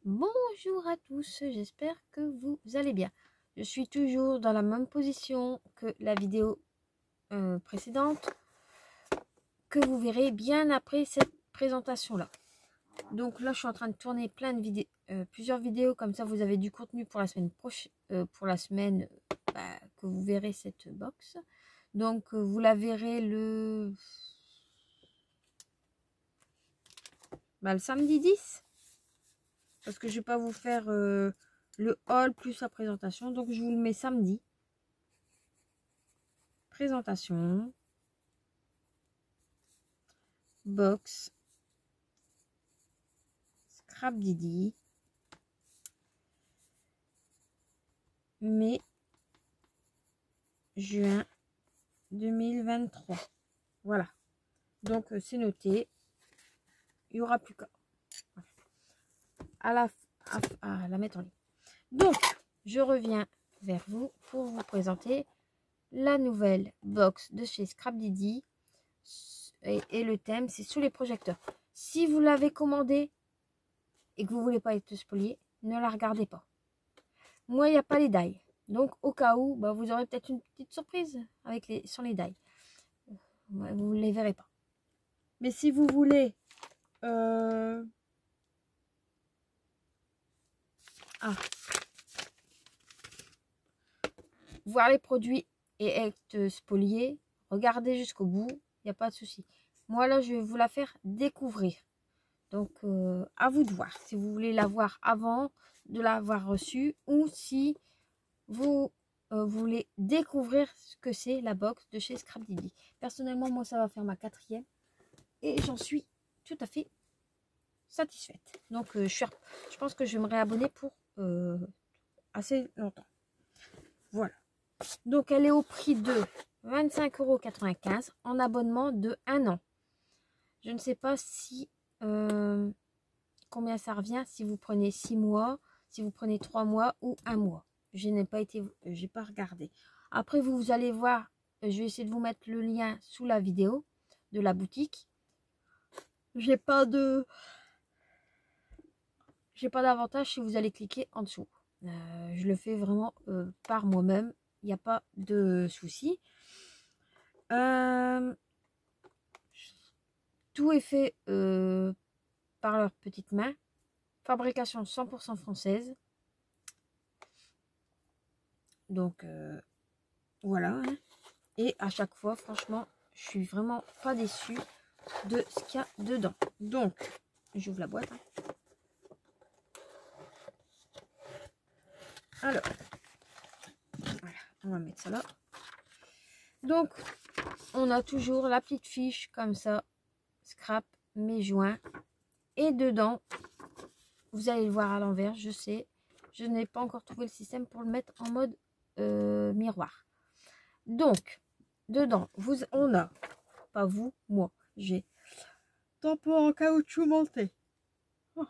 Bonjour à tous, j'espère que vous allez bien. Je suis toujours dans la même position que la vidéo précédente, que vous verrez bien après cette présentation-là. Donc là, je suis en train de tourner plein de vidéos, plusieurs vidéos, comme ça vous avez du contenu pour la semaine prochaine, que vous verrez cette box. Donc vous la verrez le samedi 10. Parce que je vais pas vous faire le haul plus la présentation. Donc je vous le mets samedi. Présentation. Box. Scrap Didi. Mai. Juin 2023. Voilà. Donc c'est noté. Il n'y aura plus qu'à la mettre en ligne. Donc je reviens vers vous pour vous présenter la nouvelle box de chez Scrap Didi. Et le thème, c'est sous les projecteurs. Si vous l'avez commandé et que vous voulez pas être spolié, ne la regardez pas. Moi, il n'y a pas les die. Donc, au cas où, vous aurez peut-être une petite surprise sans les die. Vous ne les verrez pas. Mais si vous voulez... voir les produits et être spolié, regardez jusqu'au bout. Il n'y a pas de souci. Moi, là, je vais vous la faire découvrir. Donc, à vous de voir. Si vous voulez la voir avant de l'avoir reçue ou si vous voulez découvrir ce que c'est la box de chez Scrap Didi. Personnellement, moi, ça va faire ma 4e et j'en suis tout à fait satisfaite. Donc, je pense que je vais me réabonner pour assez longtemps. Voilà. Donc, elle est au prix de 25,95 € en abonnement de 1 an. Je ne sais pas si combien ça revient si vous prenez 6 mois, si vous prenez 3 mois ou 1 mois. J'ai pas regardé. Après, vous allez voir, je vais essayer de vous mettre le lien sous la vidéo de la boutique. J'ai pas d'avantage si vous allez cliquer en dessous. Je le fais vraiment par moi-même. Il n'y a pas de souci. Tout est fait par leurs petites mains. Fabrication 100% française. Donc, voilà. Hein. Et à chaque fois, franchement, je suis vraiment pas déçue de ce qu'il y a dedans. Donc, j'ouvre la boîte. Hein. Alors, voilà, on va mettre ça là. Donc, on a toujours la petite fiche comme ça, scrap, mes joints. Et dedans, vous allez le voir à l'envers, je sais. Je n'ai pas encore trouvé le système pour le mettre en mode miroir. Donc, dedans, on a, pas vous, moi, j'ai tampon en caoutchouc monté. Oh,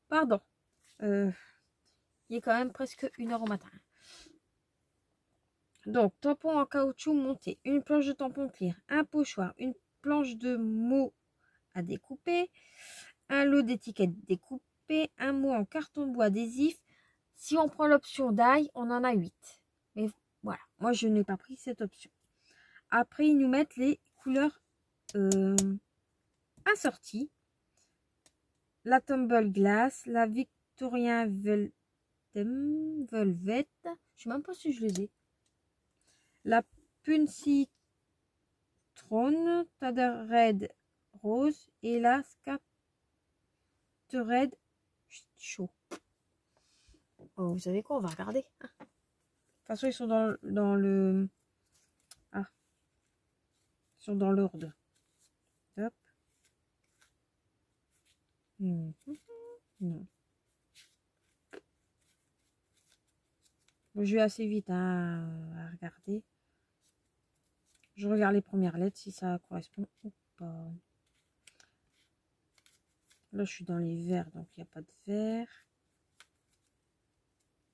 pardon. Il est quand même presque 1 h au matin. Donc, tampon en caoutchouc monté, une planche de tampon clear, un pochoir, une planche de mots à découper, un lot d'étiquettes découpées, un mot en carton de bois adhésif. Si on prend l'option die, on en a 8. Mais voilà, moi je n'ai pas pris cette option. Après, ils nous mettent les couleurs assorties. La Tumble Glass, la Victorien Velvet, je sais même pas si je les ai. La Puncitron, Red Rose et la Scattered Chaud. Oh, vous savez quoi, on va regarder. De toute façon, ils sont dans le... Ah. Ils sont dans l'ordre. Hop. Non. Bon, je vais assez vite hein, à regarder. Je regarde les premières lettres si ça correspond ou pas. Là, je suis dans les verts, donc il n'y a pas de vert.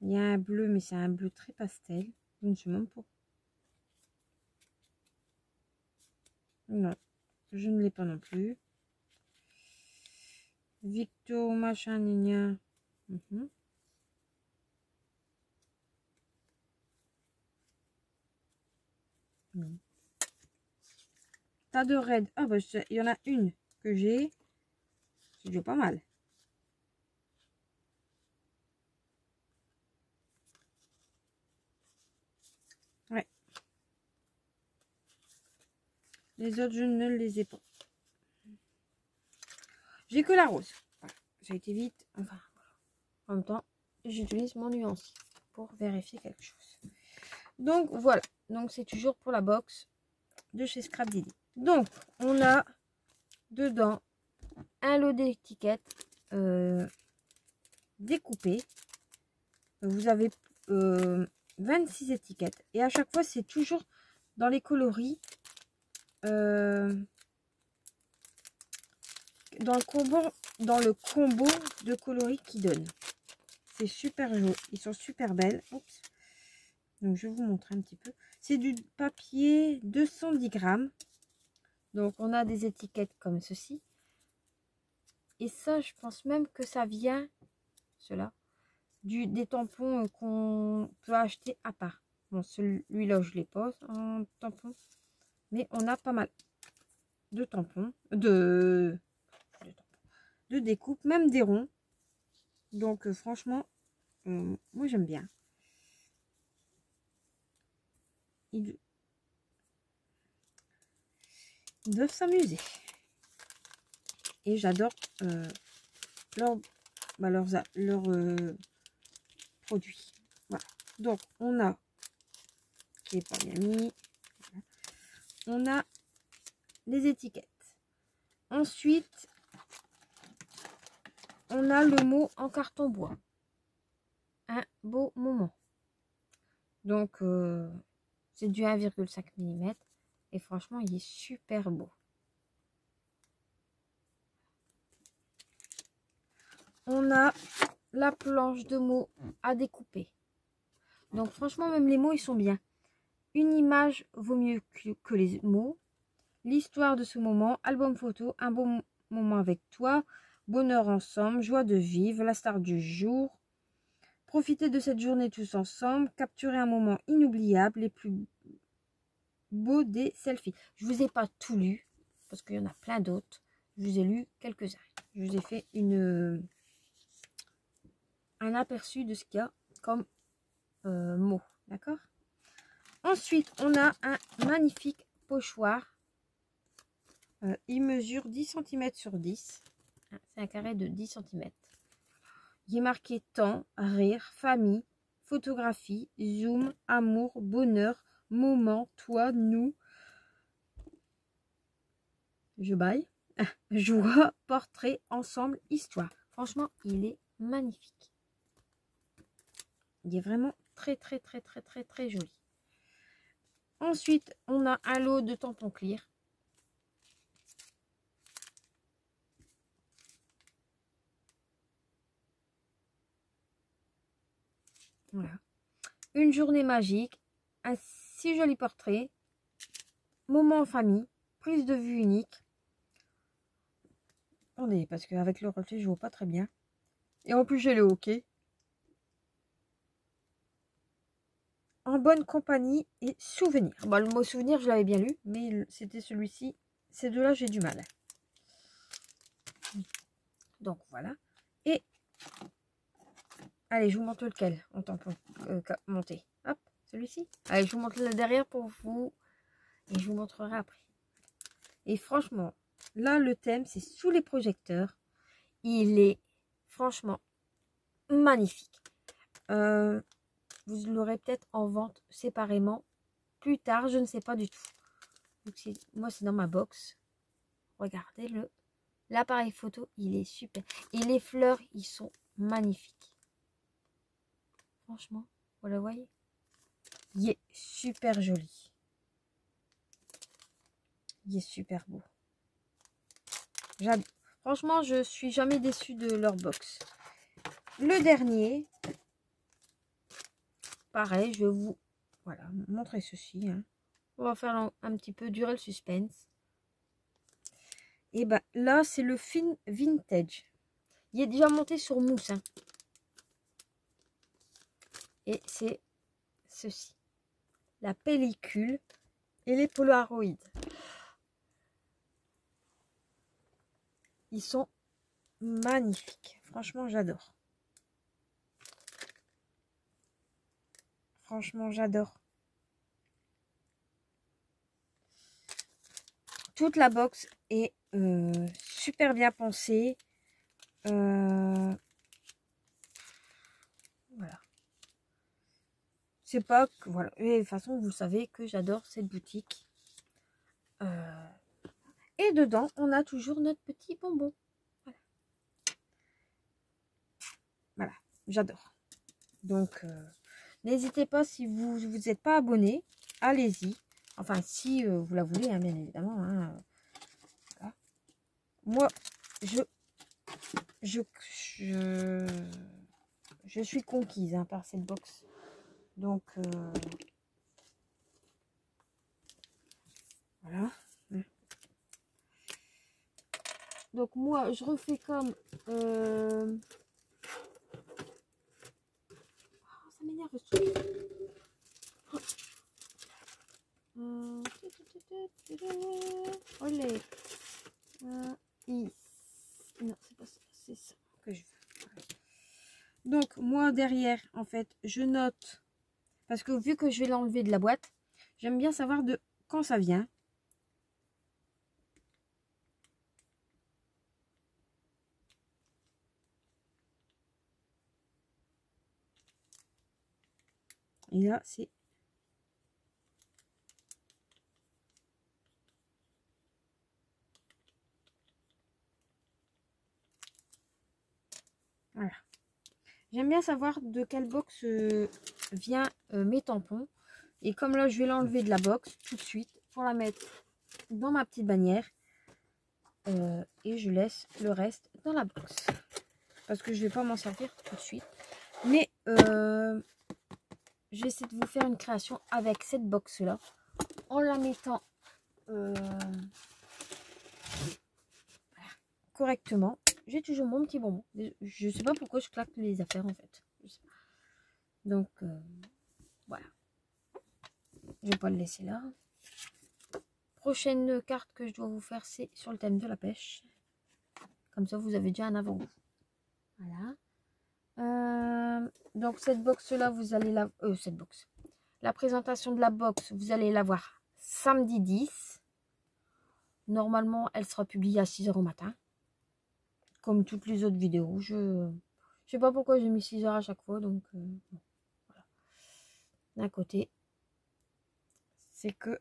Il y a un bleu, mais c'est un bleu très pastel. Je ne sais même pas. Non, je ne l'ai pas non plus. Victo, machin, nina. Mhm. Tas de raids. Ah bah il y en a une que j'ai. C'est déjà pas mal. Ouais. Les autres, je ne les ai pas. J'ai que la rose. Voilà. Ça a été vite. Enfin, voilà. En même temps, j'utilise mon nuancier pour vérifier quelque chose. Donc, voilà. Donc, c'est toujours pour la box de chez Scrap Didi. Donc, on a dedans un lot d'étiquettes découpées. Vous avez 26 étiquettes. Et à chaque fois, c'est toujours dans les coloris. Dans le combo de coloris qui donne. C'est super joli. Ils sont super belles. Oups. Donc, je vais vous montrer un petit peu. C'est du papier 210 grammes. Donc, on a des étiquettes comme ceci. Et ça, je pense même que ça vient, cela, des tampons qu'on peut acheter à part. Bon, celui-là, je les pose en tampon. Mais on a pas mal de tampons, de découpe, même des ronds. Donc, franchement, moi, j'aime bien. Ils doivent s'amuser. Et j'adore leurs produits. Voilà. Donc, on a, qui est pas bien mis, on a les étiquettes. Ensuite, on a le mot en carton bois. Un beau moment. Donc, c'est du 1,5 mm. Et franchement, il est super beau. On a la planche de mots à découper. Donc, franchement, même les mots, ils sont bien. Une image vaut mieux que les mots. L'histoire de ce moment, album photo, un bon moment avec toi, bonheur ensemble, joie de vivre, la star du jour. Profitez de cette journée tous ensemble, capturer un moment inoubliable, les plus beaux des selfies. Je vous ai pas tout lu, parce qu'il y en a plein d'autres. Je vous ai lu quelques-uns. Je vous ai fait un aperçu de ce qu'il y a comme mots. D'accord? Ensuite, on a un magnifique pochoir. Il mesure 10 cm sur 10. C'est un carré de 10 cm. Il est marqué temps, rire, famille, photographie, zoom, amour, bonheur, moment, toi, nous. Je baille. Joie, portrait, ensemble, histoire. Franchement, il est magnifique. Il est vraiment très, très, très, très, très, très joli. Ensuite, on a un lot de tampons clear. Voilà. Une journée magique, un si joli portrait, moment en famille, prise de vue unique. Attendez, parce qu'avec le reflet, je vois pas très bien. Et en plus, j'ai le hockey. En bonne compagnie et souvenir. Bon, le mot souvenir, je l'avais bien lu, mais c'était celui-ci. Ces deux-là, j'ai du mal. Donc, voilà. Et, allez, je vous montre lequel en tampon monté. Hop, celui-ci. Allez, je vous montre le derrière pour vous. Et je vous montrerai après. Et franchement, là, le thème, c'est sous les projecteurs. Il est franchement magnifique. Vous l'aurez peut-être en vente séparément plus tard, je ne sais pas du tout. Donc moi, c'est dans ma box. Regardez l'appareil photo, il est super. Et les fleurs, ils sont magnifiques. Franchement, vous le voyez? Il est super joli. Il est super beau. Franchement, je suis jamais déçue de leur box. Le dernier, pareil, je vais vous montrer ceci. Hein. On va faire un petit peu durer le suspense. Et ben là, c'est le fin vintage. Il est déjà monté sur mousse. Hein. Et c'est ceci. La pellicule et les polaroïdes. Ils sont magnifiques. Franchement, j'adore. Franchement, j'adore. Toute la box est super bien pensée. Voilà. C'est pas que... Voilà. Et de toute façon, vous savez que j'adore cette boutique. Et dedans, on a toujours notre petit bonbon. Voilà. Voilà. J'adore. Donc, n'hésitez pas, si vous n'êtes pas abonné, allez-y. Enfin, si vous la voulez, hein, bien évidemment. Hein, voilà. Moi, je suis conquise hein, par cette box. Donc, voilà. Donc, moi, je refais comme... Oh, ça m'énerve ce truc. Olé. Non, c'est pas ça. C'est ça que je veux. Donc, moi, derrière, en fait, je note. Parce que vu que je vais l'enlever de la boîte, j'aime bien savoir de quand ça vient. Et là, c'est... Voilà. J'aime bien savoir de quelle box vient mes tampons. Et comme là, je vais l'enlever de la box tout de suite pour la mettre dans ma petite bannière. Et je laisse le reste dans la box. Parce que je vais pas m'en servir tout de suite. Mais je vais essayer de vous faire une création avec cette box-là. En la mettant correctement. J'ai toujours mon petit bonbon. Je sais pas pourquoi je claque les affaires en fait. Donc voilà. Je vais pas le laisser là. Prochaine carte que je dois vous faire, c'est sur le thème de la pêche. Comme ça, vous avez déjà un avant-goût. Voilà. Donc cette box là, vous allez la... cette box. La présentation de la box, vous allez la voir samedi 10. Normalement, elle sera publiée à 6 h au matin. Comme toutes les autres vidéos. Je sais pas pourquoi j'ai mis 6 h à chaque fois. Donc, voilà. D'un côté, c'est que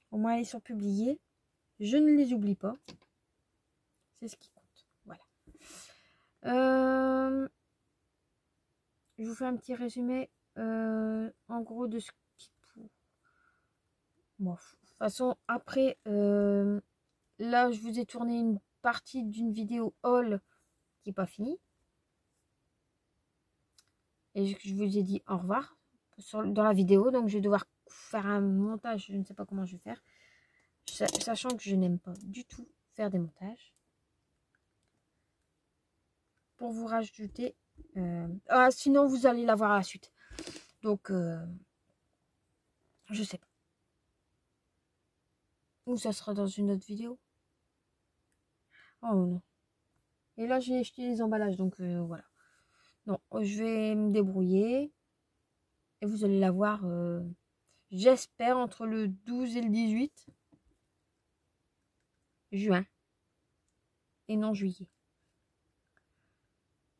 au moins ils sont publiés. Je ne les oublie pas. C'est ce qui compte. Voilà. Je vous fais un petit résumé en gros de ce qui... Bon, de toute façon, après... là, je vous ai tourné une partie d'une vidéo haul qui n'est pas finie. Et je vous ai dit au revoir dans la vidéo. Donc, je vais devoir faire un montage. Je ne sais pas comment je vais faire. Sachant que je n'aime pas du tout faire des montages. Pour vous rajouter... sinon, vous allez la voir à la suite. Donc, je sais pas. Ou ça sera dans une autre vidéo. Oh non. Et là, j'ai acheté les emballages. Donc, voilà. Non, je vais me débrouiller. Et vous allez la voir, j'espère, entre le 12 et le 18 juin. Et non juillet.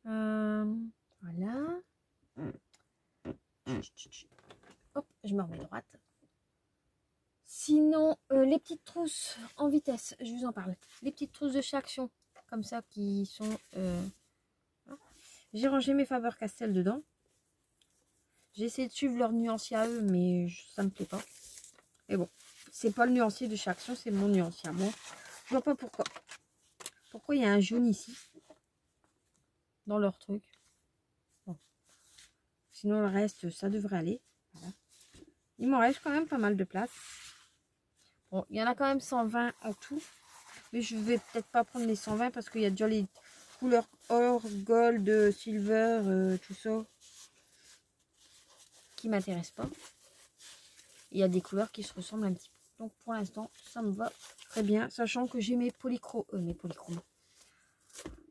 Voilà. Hop, je me remets droite. Sinon, les petites trousses en vitesse, je vous en parle. Les petites trousses de chez Action, comme ça, qui sont... J'ai rangé mes Faber-Castell dedans. J'ai essayé de suivre leur nuancier à eux, mais ça me plaît pas. Mais bon, c'est pas le nuancier de chez Action, c'est mon nuancier à moi. Je vois pas pourquoi. Pourquoi il y a un jaune ici dans leur truc. Bon. Sinon, le reste, ça devrait aller. Voilà. Il m'en reste quand même pas mal de place. Bon, il y en a quand même 120 en tout. Mais je vais peut-être pas prendre les 120 parce qu'il y a déjà couleurs or, gold, silver, tout ça, qui m'intéresse pas. Il y a des couleurs qui se ressemblent un petit peu. Donc pour l'instant, ça me va très bien, sachant que j'ai mes polychromes,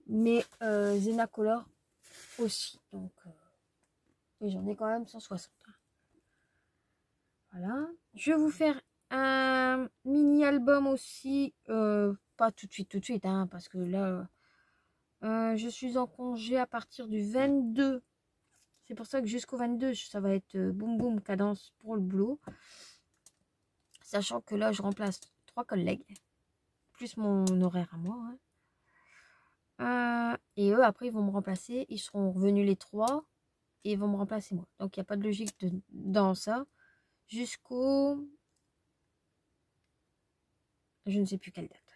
mes Zenacolor aussi. Donc j'en ai quand même 160. Voilà. Je vais vous faire un mini album aussi, pas tout de suite, hein, parce que là, je suis en congé à partir du 22. C'est pour ça que jusqu'au 22, ça va être boum boum cadence pour le boulot. Sachant que là, je remplace 3 collègues, plus mon horaire à moi. Hein. Et eux, après, ils vont me remplacer. Ils seront revenus les 3 et ils vont me remplacer moi. Donc, il n'y a pas de logique dans ça. Jusqu'au... Je ne sais plus quelle date.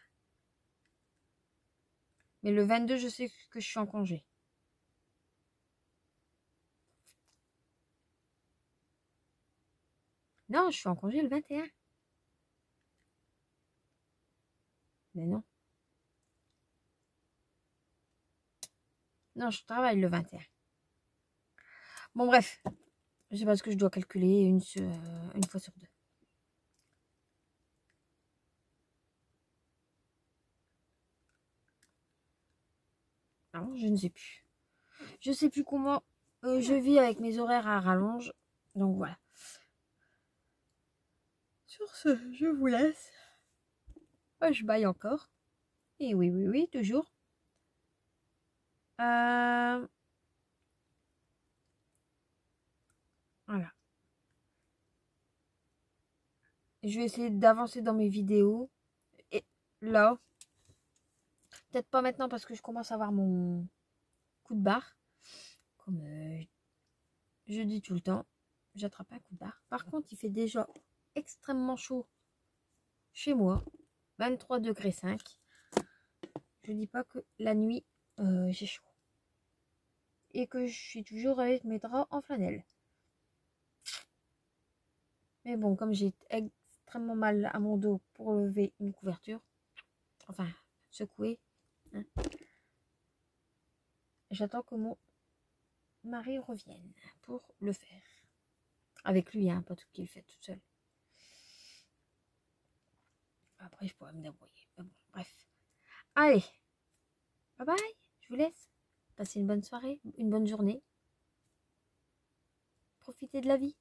Mais le 22, je sais que je suis en congé. Non, je suis en congé le 21. Mais non. Non, je travaille le 21. Bon, bref. Je sais pas ce que je dois calculer une fois sur 2. Non, je ne sais plus. Je sais plus comment je vis avec mes horaires à rallonge. Donc voilà. Sur ce, je vous laisse. Je baille encore. Et oui, toujours. Voilà. Je vais essayer d'avancer dans mes vidéos. Et là, peut-être pas maintenant parce que je commence à avoir mon coup de barre. Comme je dis tout le temps, j'attrape un coup de barre. Par contre, il fait déjà extrêmement chaud chez moi. 23,5 degrés. Je dis pas que la nuit, j'ai chaud. Et que je suis toujours avec mes draps en flanelle. Mais bon, comme j'ai extrêmement mal à mon dos pour lever une couverture, enfin, secouer, hein, j'attends que mon mari revienne pour le faire. Avec lui, hein, pas tout qu'il le fait tout seul. Après, je pourrais me débrouiller. Mais bon, bref. Allez, bye bye, je vous laisse. Passez une bonne soirée, une bonne journée. Profitez de la vie.